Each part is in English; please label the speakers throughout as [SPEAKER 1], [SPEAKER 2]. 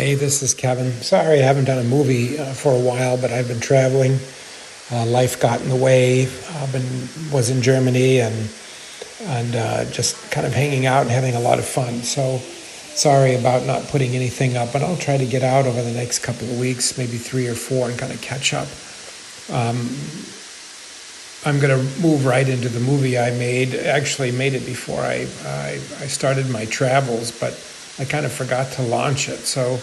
[SPEAKER 1] Hey, this is Kevin. Sorry I haven't done a movie for a while, but I've been traveling. Life got in the way. Was in Germany and just kind of hanging out and having a lot of fun. So sorry about not putting anything up, but I'll try to get out over the next couple of weeks, maybe 3 or 4, and kind of catch up. I'm going to move right into the movie I made. Actually, made it before I started my travels, but I kind of forgot to launch it. So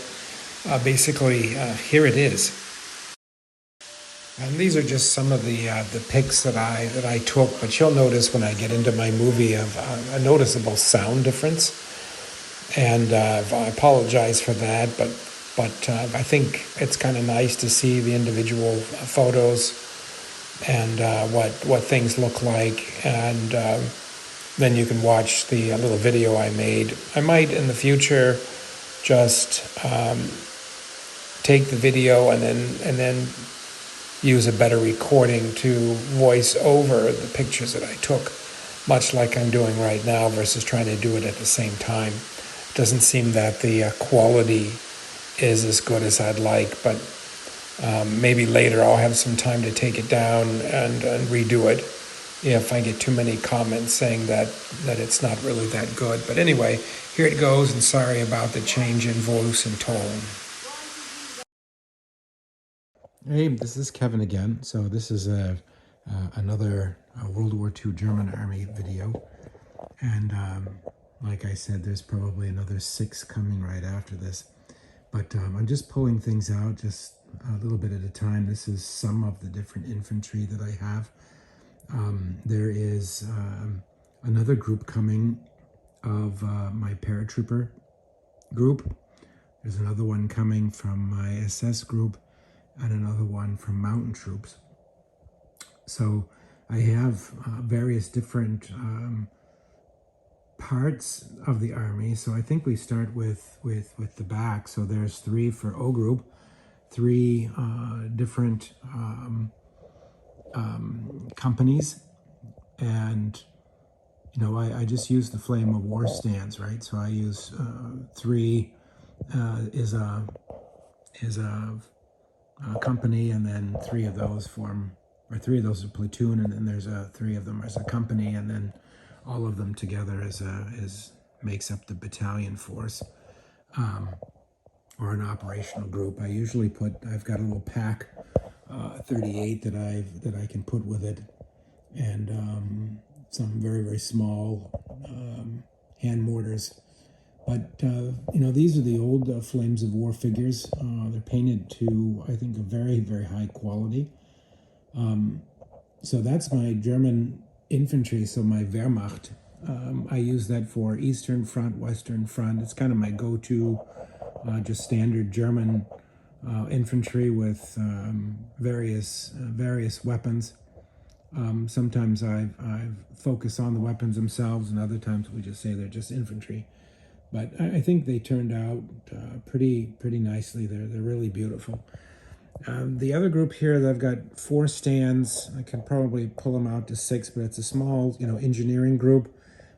[SPEAKER 1] basically, here it is. And these are just some of the pics that I took. But you'll notice when I get into my movie of a noticeable sound difference. And I apologize for that, but I think it's kind of nice to see the individual photos and what things look like, and then you can watch the little video I made. I might in the future just take the video and then use a better recording to voice over the pictures that I took, much like I'm doing right now, versus trying to do it at the same time. It doesn't seem that the quality is as good as I'd like, but maybe later I'll have some time to take it down and redo it if I get too many comments saying that it's not really that good. But anyway, here it goes, and sorry about the change in voice and tone. Hey, this is Kevin again. So this is another World War II German Army video. And like I said, there's probably another 6 coming right after this. But I'm just pulling things out just a little bit at a time. This is some of the different infantry that I have. There is another group coming of my paratrooper group. There's another one coming from my SS group and another one from mountain troops. So I have various different parts of the army. So I think we start with the back. So there's 3 for O group, 3 different companies, and you know I just use the Flame of War stands, right? So I use 3 is a company, and then 3 of those form, or 3 of those are platoon, and then there's 3 of them as a company, and then all of them together makes up the battalion force, or an operational group. I usually I've got a little pack 38 that I can put with it, and some very, very small hand mortars. But you know, these are the old Flames of War figures. They're painted to, I think, a very, very high quality. So that's my German infantry, so my Wehrmacht. I use that for Eastern Front, Western Front. It's kind of my go-to, just standard German infantry with various weapons. Sometimes I focus on the weapons themselves, and other times we just say they're just infantry. But I think they turned out pretty nicely. They're really beautiful. The other group here, I've got 4 stands. I can probably pull them out to 6, but it's a small, engineering group.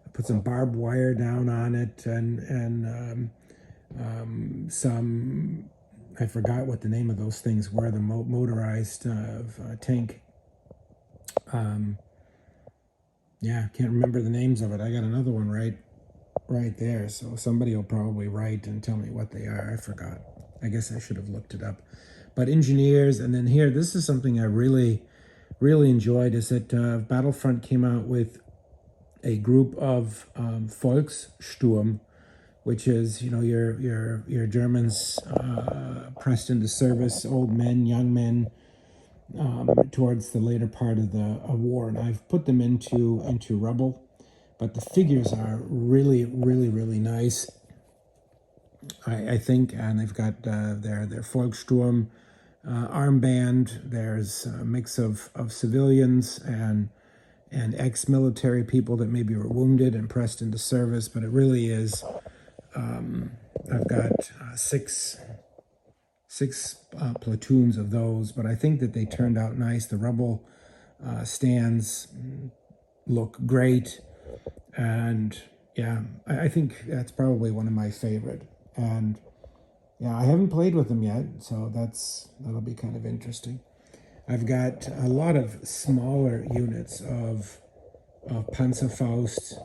[SPEAKER 1] I put some barbed wire down on it, and some, I forgot what the name of those things were, the motorized tank. Yeah, can't remember the names of it. I got another one right there, so somebody will probably write and tell me what they are. I forgot. I guess I should have looked it up. But engineers, and then here, this is something I really enjoyed, is that Battlefront came out with a group of Volkssturm, which is, your Germans pressed into service, old men, young men, towards the later part of the war, and I've put them into rubble. But the figures are really nice, I think, and they've got their Volkssturm armband. There's a mix of civilians and ex-military people that maybe were wounded and pressed into service, but it really is. I've got six platoons of those, but I think that they turned out nice. The rubble stands look great. And yeah, I think that's probably one of my favorite. And Yeah, I haven't played with them yet, so that'll be kind of interesting. I've got a lot of smaller units of Panzerfaust,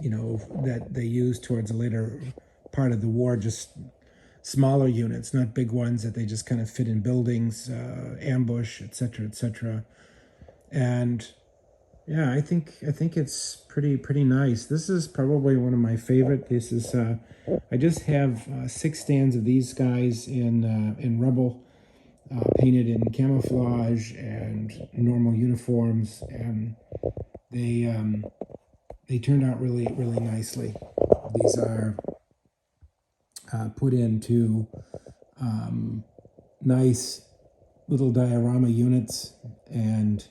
[SPEAKER 1] that they used towards the later part of the war, just smaller units, not big ones that they just kind of fit in buildings, ambush, etc., etc. And yeah, I think it's pretty nice. This is probably one of my favorite. This is I just have 6 stands of these guys in rubble, painted in camouflage and normal uniforms, and they turned out really nicely. These are put into nice little diorama units and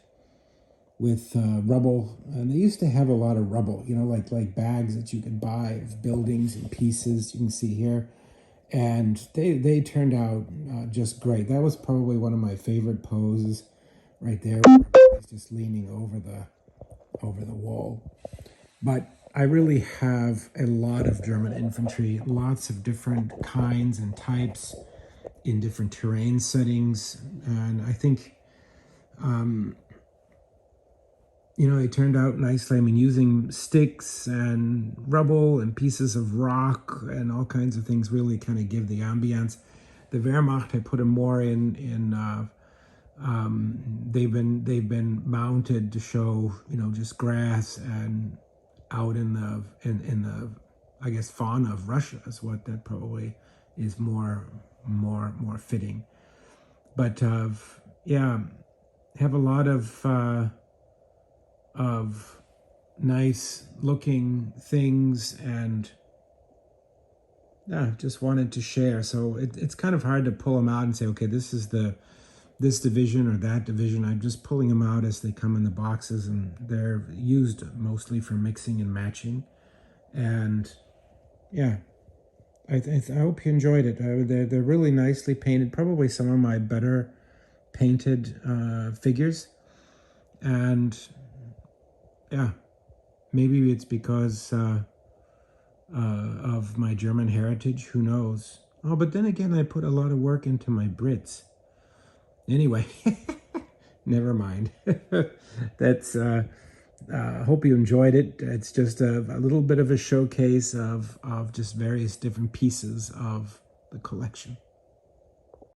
[SPEAKER 1] with rubble, and they used to have a lot of rubble, like bags that you could buy of buildings and pieces. You can see here, and they turned out just great. That was probably one of my favorite poses, right there. He's just leaning over the wall. But I really have a lot of German infantry, lots of different kinds and types in different terrain settings, and I think it turned out nicely. I mean, using sticks and rubble and pieces of rock and all kinds of things really kind of give the ambience. The Wehrmacht, I put them more in they've been mounted to show, just grass and out in the I guess fauna of Russia is what that probably is more fitting. But yeah, have a lot of nice looking things, and yeah, just wanted to share. So it's kind of hard to pull them out and say, okay, this is this division or that division. I'm just pulling them out as they come in the boxes, and they're used mostly for mixing and matching. And yeah, I hope you enjoyed it. They're really nicely painted, probably some of my better painted figures. And yeah, maybe it's because of my German heritage, who knows. Oh, but then again, I put a lot of work into my Brits. Anyway, never mind. That's hope you enjoyed it. It's just a little bit of a showcase of just various different pieces of the collection.